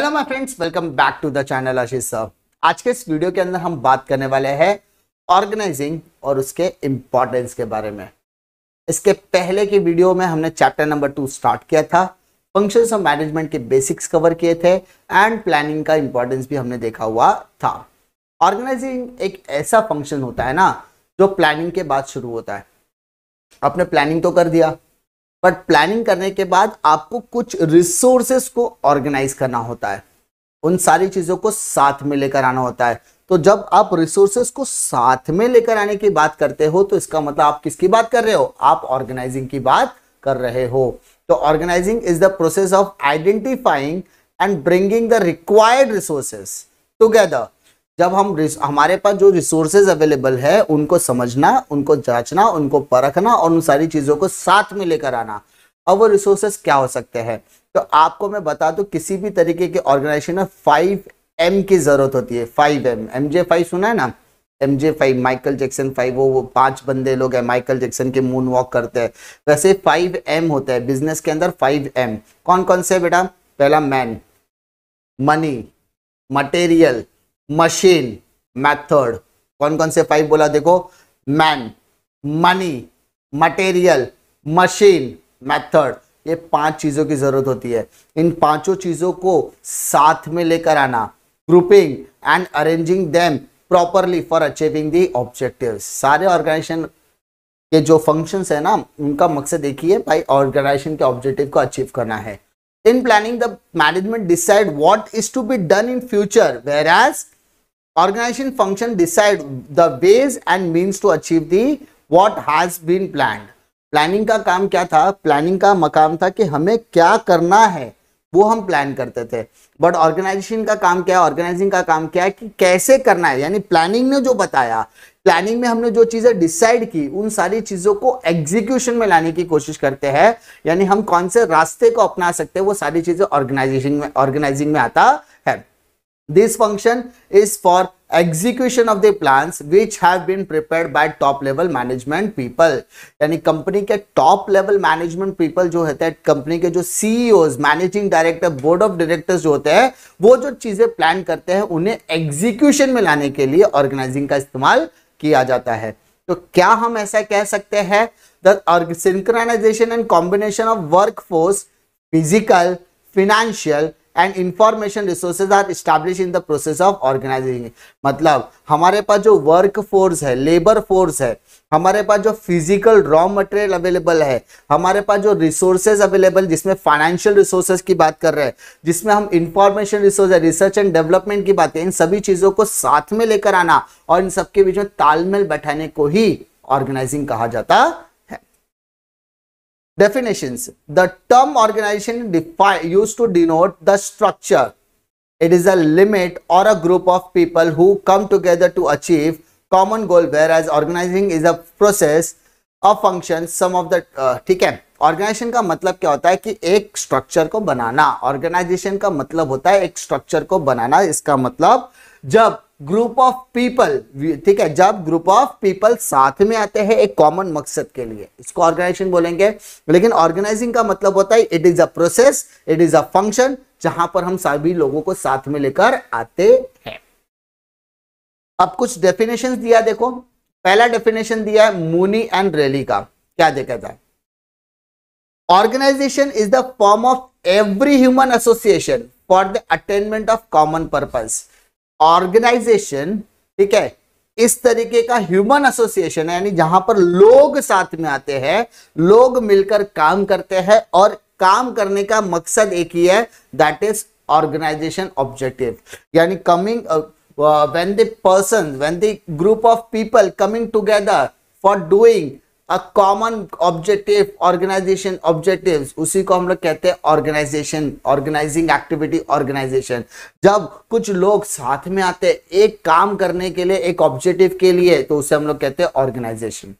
Hello my friends, welcome back to the channel Ashish sir. आज के इस वीडियो के अंदर हम बात करने वाले हैं ऑर्गेनाइजिंग और उसके इंपॉर्टेंस के बारे में। इसके पहले की वीडियो में हमने चैप्टर नंबर 2 स्टार्ट किया था, फंक्शंस ऑफ मैनेजमेंट के बेसिक्स कवर किए थे एंड प्लानिंग का इंपॉर्टेंस भी हमने देखा हुआ था। ऑर्गेनाइजिंग एक ऐसा फंक्शन होता है ना जो प्लानिंग के बाद शुरू होता है। आपने प्लानिंग तो कर दिया, बट प्लानिंग करने के बाद आपको कुछ रिसोर्सेस को ऑर्गेनाइज करना होता है, उन सारी चीजों को साथ में लेकर आना होता है। तो जब आप रिसोर्सेस को साथ में लेकर आने की बात करते हो तो इसका मतलब आप किसकी बात कर रहे हो? आप ऑर्गेनाइजिंग की बात कर रहे हो। तो organising is the process of identifying and bringing the required resources together. जब हम हमारे पास जो रिसोर्सेज अवेलेबल है उनको समझना, उनको जांचना, उनको परखना और उन सारी चीजों को साथ में लेकर आना। अब वो रिसोर्सेज क्या हो सकते हैं? तो आपको मैं बता दूं, किसी भी तरीके के ऑर्गेनाइजेशन में 5M की जरूरत होती है। 5M, MJ5 सुना है ना? MJ5, माइकल जैक्सन 5, वो 5 बंदे लोग हैं माइकल जैक्सन के मून वॉक करते हैं। वैसे 5M होता है बिजनेस के अंदर। 5M कौन कौन से बेटा? पहला man, money, material, machine, method. कौन कौन से 5 बोला? देखो, man, money, material, machine, method. ये 5 चीजों की जरूरत होती है। इन 5 चीजों को साथ में लेकर आना, grouping and arranging them properly for achieving the objectives. सारे ऑर्गेनाइजेशन के जो फंक्शंस है ना, उनका मकसद एक ही है भाई, ऑर्गेनाइजेशन के ऑब्जेक्टिव को अचीव करना है। In planning, the management decide what is to be done in future, whereas organization function decide the ways and means to achieve the what has been planned. Planning का काम क्या था? Planning का मकाम था कि हमें क्या करना है वो हम प्लान करते थे। बट ऑर्गेनाइजेशन का काम क्या है? ऑर्गेनाइजिंग का काम क्या है कि कैसे करना है। यानी प्लानिंग ने जो बताया, प्लानिंग में हमने जो चीजें डिसाइड की, उन सारी चीजों को एग्जीक्यूशन में लाने की कोशिश करते हैं। यानी हम कौन से रास्ते को अपना सकते हैं, वो सारी चीजें ऑर्गेनाइजिंग में आता है। This function is for execution of the plans which have been prepared by top level management people। यानी कंपनी के टॉप लेवल मैनेजमेंट पीपल जो होते हैं, कंपनी के जो CEOs, managing director, board of directors जो होते हैं, वो जो चीजें प्लान करते हैं उन्हें एग्जीक्यूशन में लाने के लिए ऑर्गेनाइजिंग का इस्तेमाल किया जाता है। तो क्या हम ऐसा कह सकते हैं? The synchronisation and combination of work force, physical, financial and information resources are establish in the process of organising. मतलब हमारे पास जो वर्क फोर्स है, लेबर फोर्स है, हमारे पास जो फिजिकल रॉ मटेरियल अवेलेबल है, हमारे पास जो रिसोर्सेज अवेलेबल, जिसमें फाइनेंशियल रिसोर्सेज की बात कर रहे हैं, जिसमें हम इंफॉर्मेशन रिसोर्स है, रिसर्च एंड डेवलपमेंट की बात है, इन सभी चीजों को साथ में लेकर आना और इन सबके बीच में तालमेल बैठाने को ही ऑर्गेनाइजिंग कहा जाता है। Definitions. The term organization used to denote the structure. It is a limit or a group of people who come together to achieve common goal, whereas organizing is a process of function. Some of the ठीक है, organisation का मतलब क्या होता है कि एक structure को बनाना। ऑर्गेनाइजेशन का मतलब होता है एक स्ट्रक्चर को बनाना। इसका मतलब जब ग्रुप ऑफ पीपल, ठीक है, जब ग्रुप ऑफ पीपल साथ में आते हैं एक कॉमन मकसद के लिए, इसको ऑर्गेनाइजेशन बोलेंगे। लेकिन ऑर्गेनाइजिंग का मतलब होता है it is a process, it is a function, जहां पर हम सभी लोगों को साथ में लेकर आते हैं। अब कुछ डेफिनेशंस दिया, देखो। पहला डेफिनेशन दिया है मूनी एंड रेली का। क्या देखा था? Organisation is the form of every human association for the attainment of common purpose. Organisation, ठीक है, इस तरीके का ह्यूमन एसोसिएशन है, यानी जहां पर लोग साथ में आते हैं, लोग मिलकर काम करते हैं और काम करने का मकसद एक ही है, दैट इज ऑर्गेनाइजेशन ऑब्जेक्टिव। यानी coming when the group of people coming together for doing a common objective, organization objectives, उसी को हम लोग कहते हैं ऑर्गेनाइजेशन, ऑर्गेनाइजिंग एक्टिविटी, ऑर्गेनाइजेशन। जब कुछ लोग साथ में आते हैं एक काम करने के लिए, एक ऑब्जेक्टिव के लिए, तो उसे हम लोग कहते हैं ऑर्गेनाइजेशन।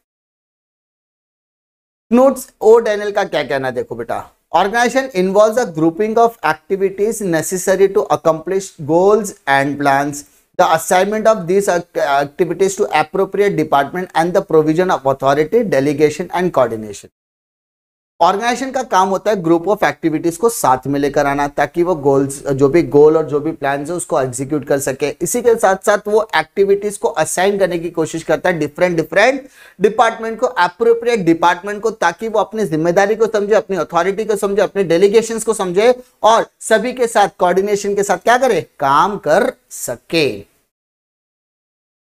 नोट्स ओ डैनियल का क्या कहना है? देखो बेटा, organisation involves a grouping of activities necessary to accomplish goals and plans, the assignment of these activities to appropriate department and the provision of authority, delegation and coordination. Organisation का काम होता है ग्रुप ऑफ एक्टिविटीज को साथ में लेकर आना, ताकि वो गोल्स, जो भी गोल और जो भी प्लान है उसको एग्जीक्यूट कर सके। इसी के साथ साथ वो एक्टिविटीज को असाइन करने की कोशिश करता है डिफरेंट डिफरेंट डिपार्टमेंट को, अप्रोप्रिएट डिपार्टमेंट को, ताकि वो अपनी जिम्मेदारी को समझे, अपनी अथॉरिटी को समझे, अपने डेलीगेशंस को समझे और सभी के साथ कोऑर्डिनेशन के साथ क्या करे, काम कर सके।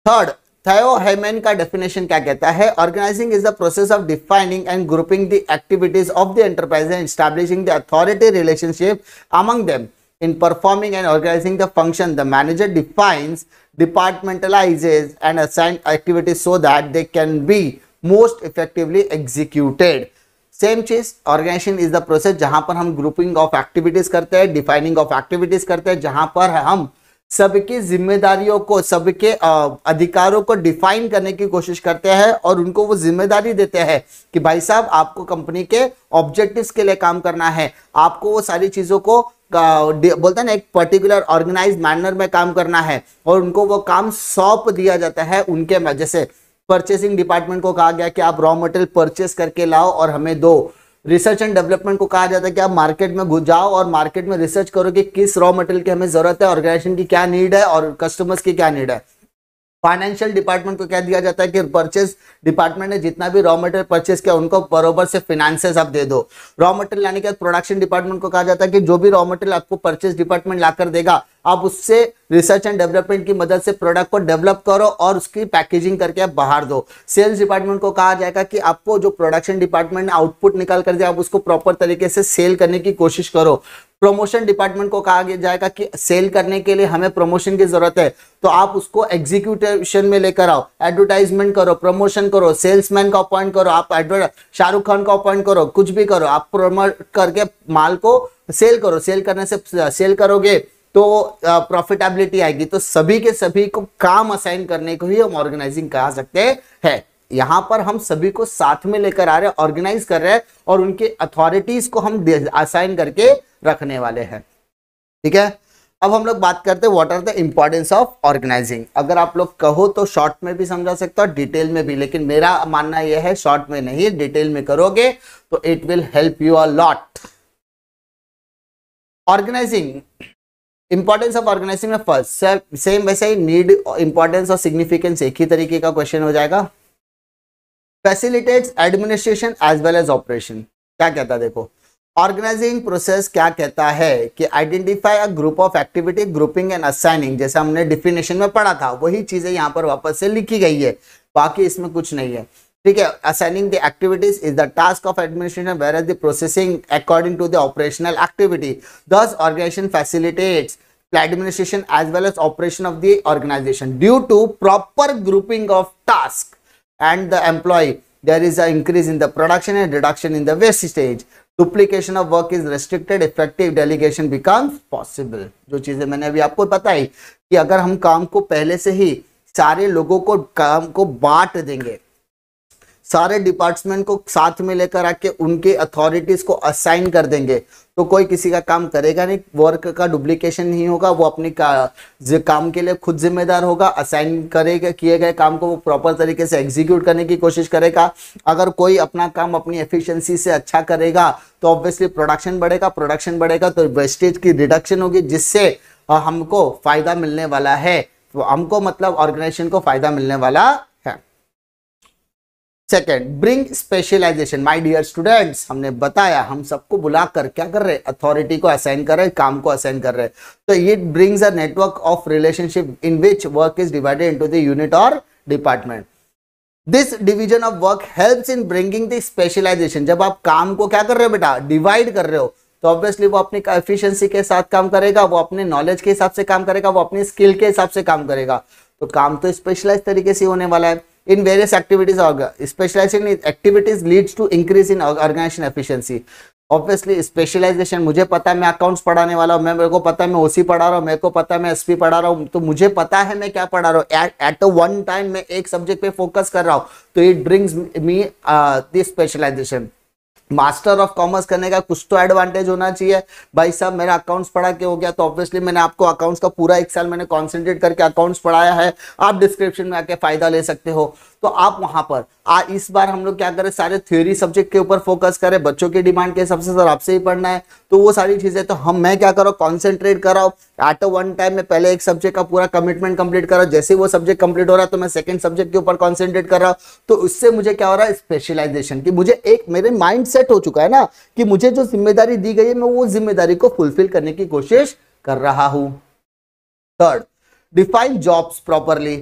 थर्ड, थियो हेमन का डेफिनेशन क्या कहता है, organising is the process of defining and grouping the activities of the enterprise and establishing the authority relationship among them. In performing and organizing the function, the manager defines, departmentalizes and assigns activities so that they can be most effectively executed. Same चीज, organisation is the process जहां पर हम grouping of activities करते हैं, defining of activities करते हैं, जहां पर हम सबकी जिम्मेदारियों को, सबके अधिकारों को डिफाइन करने की कोशिश करते हैं और उनको वो जिम्मेदारी देते हैं कि भाई साहब आपको कंपनी के ऑब्जेक्टिव्स के लिए काम करना है, आपको वो सारी चीजों को बोलते हैं ना एक पर्टिकुलर ऑर्गेनाइज मैनर में काम करना है और उनको वो काम सौंप दिया जाता है उनके, जैसे परचेसिंग डिपार्टमेंट को कहा गया कि आप रॉ मटेरियल परचेस करके लाओ और हमें दो। रिसर्च एंड डेवलपमेंट को कहा जाता है कि आप मार्केट में घुस जाओ और मार्केट में रिसर्च करो कि किस रॉ मटेरियल की हमें जरूरत है, ऑर्गेनाइजेशन की क्या नीड है और कस्टमर्स की क्या नीड है। फाइनेंशियल डिपार्टमेंट को कह दिया जाता है कि परचेस डिपार्टमेंट ने जितना भी रॉ मटेरियल परचेस किया उनको बरोबर से फाइनेंसेस आप दे दो। रॉ मटेरियल लाने के बाद प्रोडक्शन डिपार्टमेंट को कहा जाता है कि जो भी रॉ मटेरियल आपको परचेस डिपार्टमेंट लाकर देगा आप उससे रिसर्च एंड डेवलपमेंट की मदद से प्रोडक्ट को डेवलप करो और उसकी पैकेजिंग करके आप बाहर दो। सेल्स डिपार्टमेंट को कहा जाएगा कि आपको जो प्रोडक्शन डिपार्टमेंट ने आउटपुट निकाल कर दिया आप उसको प्रॉपर तरीके से सेल करने की कोशिश करो। प्रमोशन डिपार्टमेंट को कहा जाएगा कि सेल करने के लिए हमें प्रमोशन की जरूरत है तो आप उसको एग्जीक्यूशन में लेकर आओ, एडवर्टाइजमेंट करो, प्रमोशन करो, सेल्समैन को अपॉइंट करो, आप शाहरुख खान को अपॉइंट करो, कुछ भी करो, आप प्रमोट करके माल को सेल करो। सेल करने से सेल करोगे तो प्रॉफिटेबिलिटी आएगी। तो सभी के सभी को काम असाइन करने को ही हम ऑर्गेनाइजिंग कहा सकते हैं। यहां पर हम सभी को साथ में लेकर आ रहे हैं, ऑर्गेनाइज कर रहे हैं और उनके अथॉरिटीज को हम असाइन करके रखने वाले हैं। ठीक है, अब हम लोग बात करते हैं what are the importance of organising. अगर आप लोग कहो तो शॉर्ट में भी समझा सकते हो, डिटेल में भी, लेकिन मेरा मानना यह है शॉर्ट में नहीं, डिटेल में करोगे तो it will help you a lot. Organising, importance of organising में फर्स्ट सेम वैसे ही नीड, इंपॉर्टेंस और सिग्निफिकेंस एक ही तरीके का क्वेश्चन हो जाएगा। Facilitates administration as well as operation. क्या कहता है देखो, ऑर्गेनाइजिंग प्रोसेस क्या कहता है कि identify a group of activity, grouping and assigning, जैसे हमने डिफिनेशन में पढ़ा था वही चीजें यहाँ पर वापस से लिखी गई है, बाकी इसमें कुछ नहीं है। ठीक है, assigning the activities is the task of administration whereas the processing according to the operational activity. Thus organization facilitates administration as well as operation of the organization due to proper grouping of task and the employee. There is an increase in the production and reduction in the wastage. Duplication of work is restricted. Effective delegation becomes possible. जो चीजें मैंने अभी आपको बताई कि अगर हम काम को पहले से ही सारे लोगों को काम को बांट देंगे, सारे डिपार्टमेंट को साथ में लेकर आके उनके अथॉरिटीज को असाइन कर देंगे तो कोई किसी का काम करेगा नहीं, वर्क का डुप्लीकेशन नहीं होगा, वो अपने काम के लिए खुद जिम्मेदार होगा, असाइन करेगा, किए गए काम को वो प्रॉपर तरीके से एग्जीक्यूट करने की कोशिश करेगा। अगर कोई अपना काम अपनी एफिशिएंसी से अच्छा करेगा तो ऑब्वियसली प्रोडक्शन बढ़ेगा, प्रोडक्शन बढ़ेगा तो वेस्टेज की रिडक्शन होगी, जिससे हमको फायदा मिलने वाला है, तो हमको मतलब ऑर्गेनाइजेशन को फायदा मिलने वाला है। Second, bring specialisation. My dear students, हमने बताया हम सबको बुलाकर क्या कर रहे, अथॉरिटी को असाइन कर रहे, काम को असाइन कर रहे। तो it brings a network of relationship in which work is divided into the unit और department. This division of work helps in bringing the specialization. जब आप काम को क्या कर रहे हो बेटा, डिवाइड कर रहे हो, तो ऑब्वियसली वो अपनी एफिशिएंसी के साथ काम करेगा, वो अपने नॉलेज के हिसाब से काम करेगा, वो अपनी स्किल के हिसाब से काम करेगा, तो काम तो स्पेशलाइज तरीके से होने वाला है। In various activities, specialization in activities leads to increase in organization efficiency. Obviously, specialization, मुझे पता है मैं अकाउंट्स पढ़ाने वाला हूँ, मेरे को पता है मैं ओसी पढ़ा रहा हूँ, मेरे को पता है मैं एसपी पढ़ा रहा हूँ, तो मुझे पता है मैं क्या पढ़ा रहा हूँ। एट वन टाइम मैं एक सब्जेक्ट पे फोकस कर रहा हूँ, तो it brings me this specialisation. Master of commerce करने का कुछ तो एडवांटेज होना चाहिए। भाई साहब मेरा अकाउंट्स पढ़ा के हो गया तो ऑब्वियसली मैंने आपको अकाउंट्स का पूरा एक साल मैंने कॉन्सेंट्रेट करके अकाउंट्स पढ़ाया है, आप डिस्क्रिप्शन में आके फायदा ले सकते हो। तो आप वहां पर इस बार हम लोग क्या करें, सारे थ्योरी सब्जेक्ट के ऊपर फोकस करें, बच्चों की डिमांड के हिसाब से सर आपसे ही पढ़ना है, तो वो सारी चीजें तो मैं क्या करो, कॉन्सेंट्रेट कराओ एट अ वन टाइम में, पहले एक सब्जेक्ट का पूरा कमिटमेंट कंप्लीट करा, जैसे वो सब्जेक्ट कंप्लीट हो रहा है तो मैं सेकंड सब्जेक्ट के ऊपर कॉन्सेंट्रेट कर रहा हूं। तो उससे मुझे क्या हो रहा है, स्पेशलाइजेशन की मुझे एक मेरे माइंड सेट हो चुका है ना कि मुझे जो जिम्मेदारी दी गई है मैं वो जिम्मेदारी को फुलफिल करने की कोशिश कर रहा हूं। थर्ड, डिफाइन जॉब्स प्रॉपरली,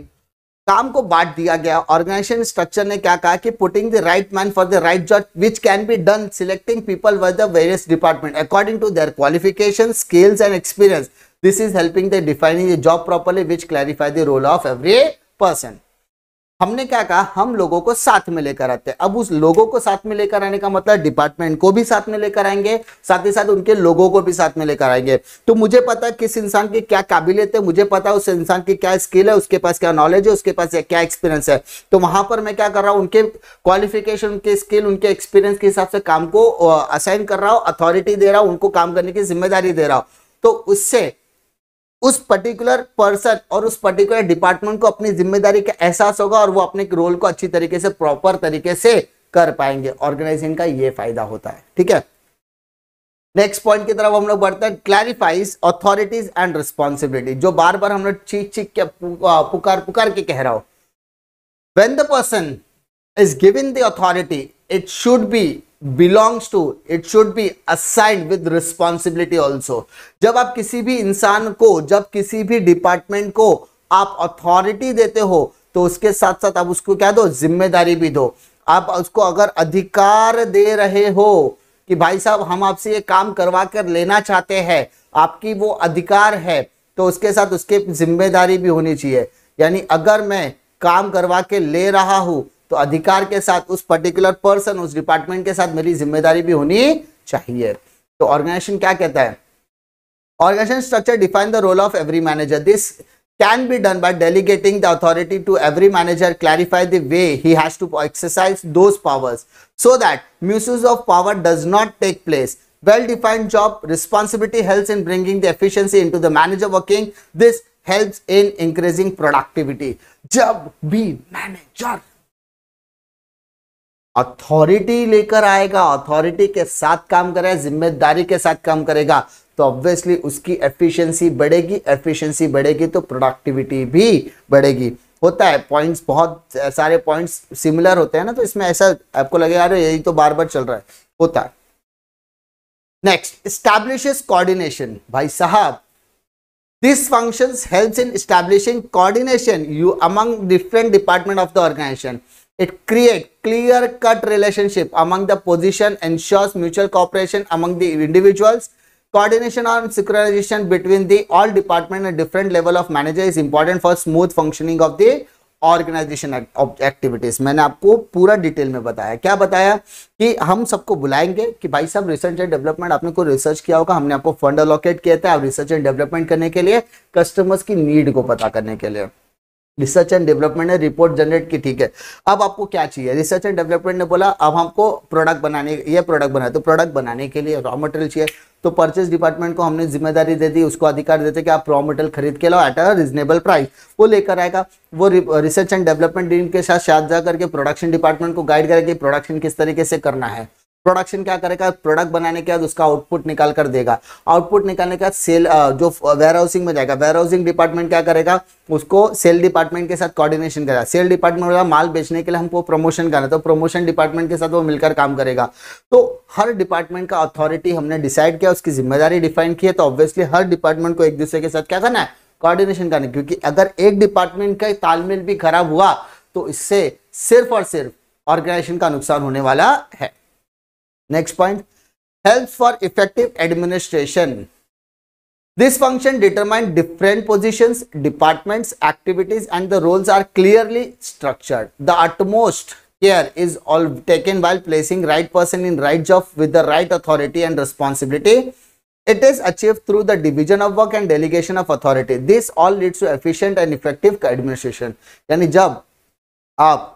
काम को बांट दिया गया। ऑर्गेनाइजेशन स्ट्रक्चर ने क्या कहा कि putting the right man for the right job which can be done, selecting people with the various department according to their qualification, skills and experience. This is helping the defining the job properly which clarify the role of every person. हमने क्या कहा, हम लोगों को साथ में लेकर आते हैं। अब उस लोगों को साथ में लेकर आने का मतलब डिपार्टमेंट को भी साथ में लेकर आएंगे, साथ ही साथ उनके लोगों को भी साथ में लेकर आएंगे। तो मुझे पता है किस इंसान की क्या काबिलियत है, मुझे पता है उस इंसान की क्या स्किल है, उसके पास क्या नॉलेज है, उसके पास क्या एक्सपीरियंस है। तो वहां पर मैं क्या कर रहा हूं, उनके क्वालिफिकेशन, उनके स्किल, उनके एक्सपीरियंस के हिसाब से काम को असाइन कर रहा हूं, अथॉरिटी दे रहा हूं, उनको काम करने की जिम्मेदारी दे रहा हूं। तो उससे उस पर्टिकुलर पर्सन और उस पर्टिकुलर डिपार्टमेंट को अपनी जिम्मेदारी का एहसास होगा और वो अपने रोल को अच्छी तरीके से, प्रॉपर तरीके से कर पाएंगे। ऑर्गेनाइजेशन का ये फायदा होता है। ठीक है, नेक्स्ट पॉइंट की तरफ हम लोग बढ़ते हैं। क्लैरिफाइज अथॉरिटीज एंड रिस्पॉन्सिबिलिटी, जो बार बार हम लोग चीख चीख के पुकार के कह रहा हो। When the person is given the authority, it should be belongs to, it should be assigned with responsibility also। जब आप किसी भी इंसान को, जब किसी भी डिपार्टमेंट को आप अथॉरिटी देते हो तो उसके साथ साथ आप उसको क्या दो, जिम्मेदारी भी दो। आप उसको अगर अधिकार दे रहे हो कि भाई साहब हम आपसे ये काम करवा कर लेना चाहते हैं, आपकी वो अधिकार है, तो उसके साथ उसके जिम्मेदारी भी होनी चाहिए। यानी अगर मैं काम करवा के ले रहा हूं तो अधिकार के साथ उस पर्टिकुलर पर्सन, उस डिपार्टमेंट के साथ मेरी जिम्मेदारी भी होनी चाहिए। तो ऑर्गेनाइजेशन क्या कहता है, organisation structure define the role of every manager. This can be done by delegating the authority to every manager, clarify the way he has to exercise those powers so that misuse of power does not take place. Well defined job responsibility helps in bringing the efficiency into the manager working. This helps in increasing productivity. जब भी manager authority लेकर आएगा, authority के साथ काम करेगा, जिम्मेदारी के साथ काम करेगा, तो ऑब्वियसली उसकी एफिशिएंसी बढ़ेगी, एफिशिएंसी बढ़ेगी तो प्रोडक्टिविटी भी बढ़ेगी। होता है, पॉइंट्स बहुत सारे पॉइंट्स सिमिलर होते हैं ना, तो इसमें ऐसा आपको लगेगा अरे यही तो बार बार चल रहा है, होता है। Next, establishes coordination. भाई साहब, this functions helps in establishing coordination you among different department of the organisation. It creates clear-cut relationship among the position, ensures mutual cooperation among the individuals. Coordination and synchronization between the all department and different level of manager is important for smooth functioning of the organisation activities. मैंने आपको पूरा detail में बताया। क्या बताया कि हम सबको बुलाएंगे कि भाई साहब रिसर्च एंड डेवलपमेंट, आपने कोई रिसर्च किया होगा, हमने आपको फंड अलोकेट किया था रिसर्च एंड डेवलपमेंट करने के लिए, कस्टमर्स की नीड को पता करने के लिए। रिसर्च एंड डेवलपमेंट ने रिपोर्ट जनरेट की, ठीक है, अब आपको क्या चाहिए? रिसर्च एंड डेवलपमेंट ने बोला अब हमको प्रोडक्ट बनाने, ये प्रोडक्ट बनाए, तो प्रोडक्ट बनाने के लिए रॉ मटेरियल चाहिए, तो परचेज डिपार्टमेंट को हमने जिम्मेदारी दे दी, उसको अधिकार देते कि आप रॉ मटेरियल खरीद के लाओ एट अ रीजनेबल प्राइस, वो लेकर आएगा। वो रिसर्च एंड डेवलपमेंट टीम के साथ जा करके प्रोडक्शन डिपार्टमेंट को गाइड करेगा कि प्रोडक्शन किस तरीके से करना है। प्रोडक्शन क्या करेगा, प्रोडक्ट बनाने के बाद उसका आउटपुट निकाल कर देगा, आउटपुट निकालने के बाद सेल जो वेयर हाउसिंग में जाएगा, वेयर हाउसिंग डिपार्टमेंट क्या करेगा, उसको सेल डिपार्टमेंट के साथ कोऑर्डिनेशन करेगा। सेल डिपार्टमेंट का माल बेचने के लिए हमको प्रमोशन करना है, तो प्रमोशन डिपार्टमेंट के साथ वो मिलकर काम करेगा। तो हर डिपार्टमेंट का अथॉरिटी हमने डिसाइड किया, उसकी जिम्मेदारी डिफाइन की है, तो ऑब्वियसली हर डिपार्टमेंट को एक दूसरे के साथ क्या करना है, कोऑर्डिनेशन करना है, क्योंकि अगर एक डिपार्टमेंट का तालमेल भी खराब हुआ तो इससे सिर्फ और सिर्फ ऑर्गेनाइजेशन का नुकसान होने वाला है। Next point, helps for effective administration. This function determines different positions, departments, activities, and the roles are clearly structured. The utmost care is all taken while placing right person in right job with the right authority and responsibility. It is achieved through the division of work and delegation of authority. This all leads to efficient and effective administration. यानी जब आप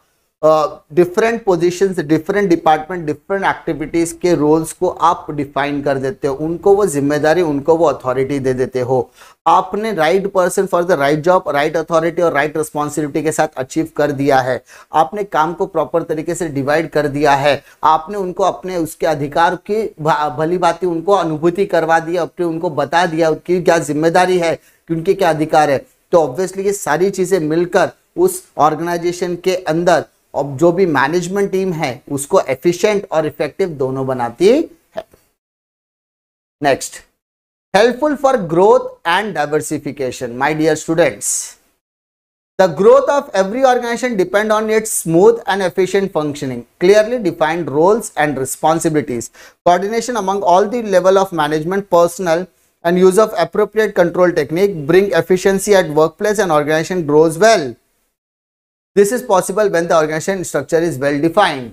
different positions, different department, different activities के roles को आप define कर देते हो, उनको वो जिम्मेदारी, उनको वो अथॉरिटी दे देते हो। आपने right person for the right job, right authority और राइट रिस्पॉन्सिबिलिटी के साथ अचीव कर दिया है। आपने काम को प्रॉपर तरीके से डिवाइड कर दिया है। आपने उनको अपने उसके अधिकार की भली भांति उनको अनुभूति करवा दी, अपने उनको बता दिया उनकी क्या जिम्मेदारी है, कि उनके क्या अधिकार है। तो ऑब्वियसली ये सारी चीजें मिलकर उस ऑर्गेनाइजेशन के अंदर अब जो भी मैनेजमेंट टीम है उसको एफिशिएंट और इफेक्टिव दोनों बनाती है। Next, helpful for growth and diversification. My dear students, the growth of every organisation depend on its smooth and efficient functioning, clearly defined roles and responsibilities, coordination among all the level of management personal and use of appropriate control technique bring efficiency at workplace and organization grows well. This is possible when the organization structure is well defined.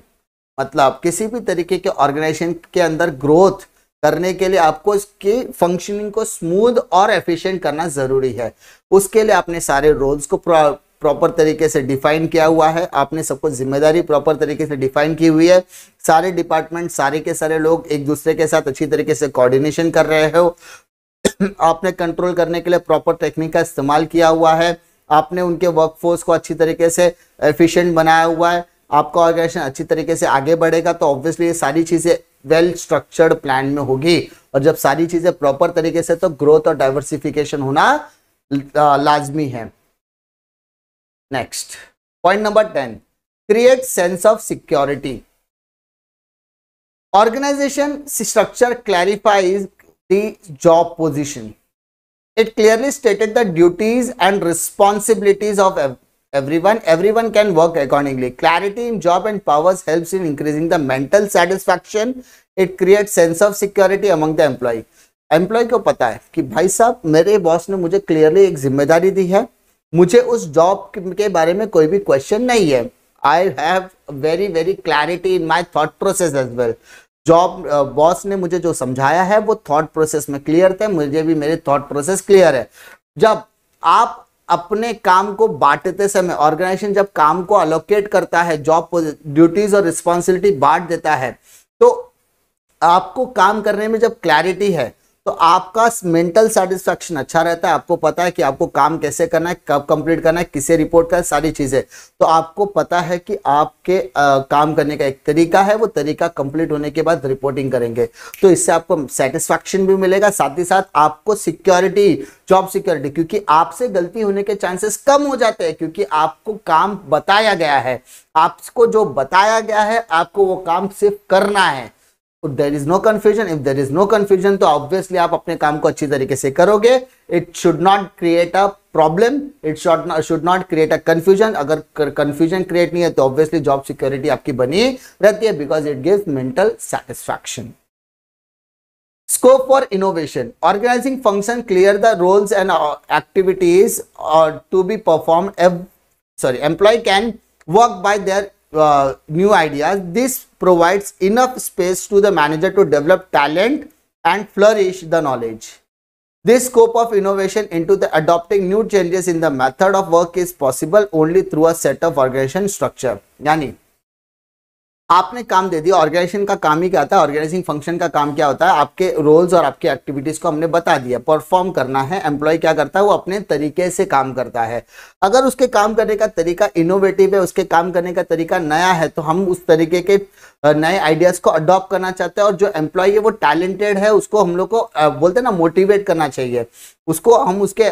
मतलब किसी भी तरीके के organisation के अंदर growth करने के लिए आपको इसकी फंक्शनिंग को स्मूथ और एफिशिएंट करना जरूरी है। उसके लिए आपने सारे रोल्स को प्रॉपर तरीके से डिफाइन किया हुआ है, आपने सबको जिम्मेदारी प्रॉपर तरीके से डिफाइन की हुई है, सारे डिपार्टमेंट, सारे के सारे लोग एक दूसरे के साथ अच्छी तरीके से कोऑर्डिनेशन कर रहे हो, आपने कंट्रोल करने के लिए प्रॉपर टेक्निक का इस्तेमाल किया हुआ है, आपने उनके वर्कफोर्स को अच्छी तरीके से एफिशिएंट बनाया हुआ है, आपका ऑर्गेनाइजेशन अच्छी तरीके से आगे बढ़ेगा। तो ऑब्वियसली ये सारी चीजें वेल स्ट्रक्चर्ड प्लान में होगी, और जब सारी चीजें प्रॉपर तरीके से, तो ग्रोथ और डाइवर्सिफिकेशन होना लाजमी है। Next point number 10, create sense of security. Organisation structure clarifies the job position. It clearly stated the duties and responsibilities of everyone. Everyone can work accordingly. Clarity in job and powers helps in increasing the mental satisfaction. It creates sense of security among the employee. Employee को पता है कि भाई साहब मेरे boss ने मुझे clearly एक जिम्मेदारी दी है, मुझे उस जॉब के बारे में कोई भी क्वेश्चन नहीं है। I have very clarity in my thought process as well. Job boss ने मुझे जो समझाया है वो थॉट प्रोसेस में क्लियर थे, मुझे भी मेरे थॉट प्रोसेस क्लियर है। जब आप अपने काम को बांटते समय, ऑर्गेनाइजेशन जब काम को अलोकेट करता है, जॉब ड्यूटीज और रिस्पॉन्सिबिलिटी बांट देता है, तो आपको काम करने में जब क्लैरिटी है तो आपका मेंटल सेटिस्फैक्शन अच्छा रहता है। आपको पता है कि आपको काम कैसे करना है, कब कंप्लीट करना है, किसे रिपोर्ट करना है, सारी चीजें। तो आपको पता है कि आपके काम करने का एक तरीका है, वो तरीका कंप्लीट होने के बाद रिपोर्टिंग करेंगे। तो इससे आपको सेटिस्फैक्शन भी मिलेगा, साथ ही साथ आपको सिक्योरिटी, जॉब सिक्योरिटी, क्योंकि आपसे गलती होने के चांसेस कम हो जाते हैं, क्योंकि आपको काम बताया गया है। आपको जो बताया गया है आपको वो काम सिर्फ करना है। There is no confusion. If there is no confusion, तो obviously आप अपने काम को अच्छी तरीके से करोगे। It should not create a problem. It should not create a confusion. अगर confusion create नहीं है तो obviously job security आपकी बनी रहती है, because it gives mental satisfaction. Scope for innovation. Organizing function clear the roles and activities to be performed. Employee can work by their new ideas. This provides enough space to the manager to develop talent and flourish the knowledge. This scope of innovation into the adopting new changes in the method of work is possible only through a set of organization structure. यानी आपने काम दे दिया, organisation का काम ही क्या होता है, organising function का काम क्या होता है, आपके रोल्स और आपकी एक्टिविटीज को हमने बता दिया, परफॉर्म करना है। एम्प्लॉय क्या करता है, वो अपने तरीके से काम करता है। अगर उसके काम करने का तरीका इनोवेटिव है, उसके काम करने का तरीका नया है, तो हम उस तरीके के नए आइडियाज को अडॉप्ट करना चाहते हैं। और जो एम्प्लॉय है वो टैलेंटेड है, उसको हम लोग को बोलते हैं ना मोटिवेट करना चाहिए, उसको हम उसके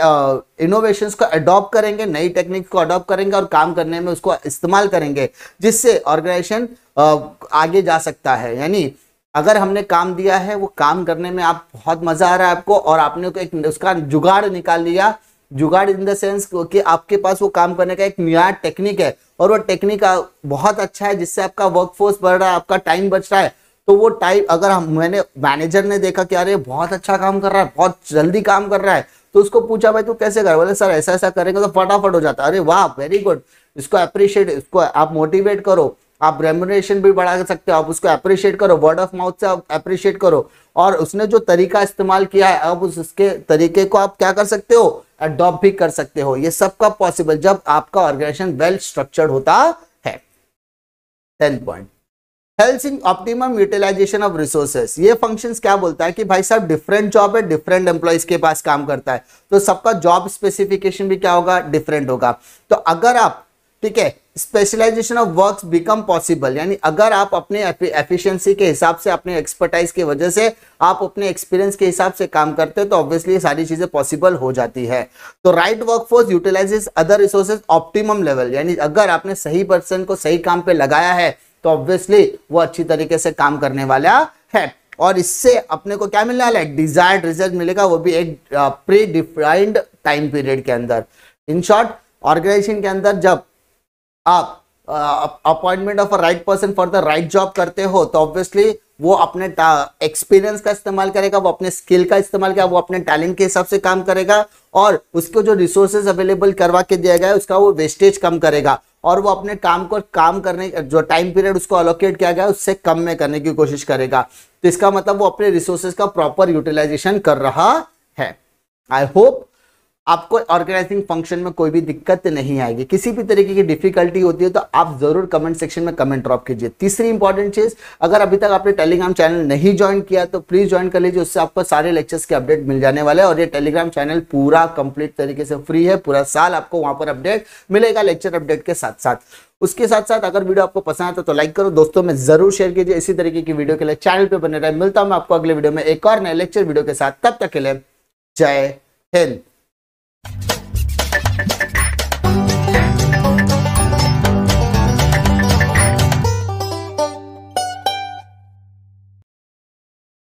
इनोवेशंस को अडॉप्ट करेंगे, नई टेक्निक को अडॉप्ट करेंगे और काम करने में उसको इस्तेमाल करेंगे, जिससे ऑर्गेनाइजेशन आगे जा सकता है। यानी अगर हमने काम दिया है, वो काम करने में आप बहुत मजा आ रहा है आपको, और आपने एक उसका जुगाड़ निकाल लिया, जुगाड़ इन द सेंस कि आपके पास वो काम करने का एक नया टेक्निक है और वो टेक्निक बहुत अच्छा है, जिससे आपका वर्कफोर्स बढ़ रहा है, आपका टाइम बच रहा है। तो वो टाइम अगर मैनेजर ने देखा कि अरे बहुत अच्छा काम कर रहा है, बहुत जल्दी काम कर रहा है, तो उसको पूछा भाई तू कैसे कर, बोले सर ऐसा ऐसा करेंगे तो फटाफट हो जाता है। अरे वाह वेरी गुड, इसको अप्रिशिएट, इसको आप मोटिवेट करो, आप रेम्युनरेशन भी बढ़ा सकते हो, आप उसको अप्रिशिएट करो, वर्ड ऑफ माउथ से आप अप्रिशिएट करो, और उसने जो तरीका इस्तेमाल किया है अब उसके तरीके को आप क्या कर सकते हो, अडॉप्ट भी कर सकते हो। ये सबका पॉसिबल जब आपका ऑर्गेनाइजेशन वेल स्ट्रक्चर्ड होता है। 10th point, helps in optimum utilisation of resources. ये फंक्शंस क्या बोलता है कि भाई साहब डिफरेंट जॉब है, डिफरेंट एम्प्लॉइज के पास काम करता है, तो सबका जॉब स्पेसिफिकेशन भी क्या होगा, डिफरेंट होगा। तो अगर आप, ठीक है, specialisation of works become possible, यानी अगर आप अपने एफिशिएंसी के हिसाब से, अपने एक्सपर्टाइज की वजह से, आप अपने एक्सपीरियंस के हिसाब से काम करते हो, तो ऑब्वियसली ये सारी चीजें पॉसिबल हो जाती है। तो right workforce utilises other resources optimum level, यानी अगर आपने सही पर्सन को सही काम पे लगाया है तो ऑब्वियसली वो अच्छी तरीके से काम करने वाला है, और इससे अपने को क्या मिलने वाला है, डिजायर्ड रिजल्ट मिलेगा, वो भी एक प्री डिफाइंड टाइम पीरियड के अंदर। इन शॉर्ट, ऑर्गेनाइजेशन के अंदर जब आप appointment of a right person for the right job करते हो, तो ऑब्वियसली वो अपने एक्सपीरियंस का इस्तेमाल करेगा, वो अपने स्किल का इस्तेमाल करेगा, वो अपने टैलेंट के हिसाब से काम करेगा, और उसको जो रिसोर्सेज अवेलेबल करवा के दिया गया है उसका वो वेस्टेज कम करेगा, और वो अपने काम को काम करने जो टाइम पीरियड उसको अलोकेट किया गया है उससे कम में करने की कोशिश करेगा। तो इसका मतलब वो अपने रिसोर्सेज का प्रॉपर यूटिलाइजेशन कर रहा है। आई होप आपको ऑर्गेनाइजिंग फंक्शन में कोई भी दिक्कत नहीं आएगी। किसी भी तरीके की डिफिकल्टी होती है तो आप जरूर कमेंट सेक्शन में कमेंट ड्रॉप कीजिए। तीसरी इंपॉर्टेंट चीज, अगर अभी तक आपने टेलीग्राम चैनल नहीं ज्वाइन किया तो प्लीज ज्वाइन कर लीजिए, उससे आपको सारे लेक्चर्स के अपडेट मिल जाने वाले हैं। और ये टेलीग्राम चैनल पूरा कंप्लीट तरीके से फ्री है, पूरा साल आपको वहां पर अपडेट मिलेगा, लेक्चर अपडेट के साथ साथ। उसके साथ साथ अगर वीडियो आपको पसंद आता तो लाइक करो, दोस्तों में जरूर शेयर कीजिए। इसी तरीके की वीडियो के लिए चैनल पे बने रहे। मिलता हूं मैं आपको अगले वीडियो में एक और नए लेक्चर वीडियो के साथ, तब तक के लिए जय हिंद।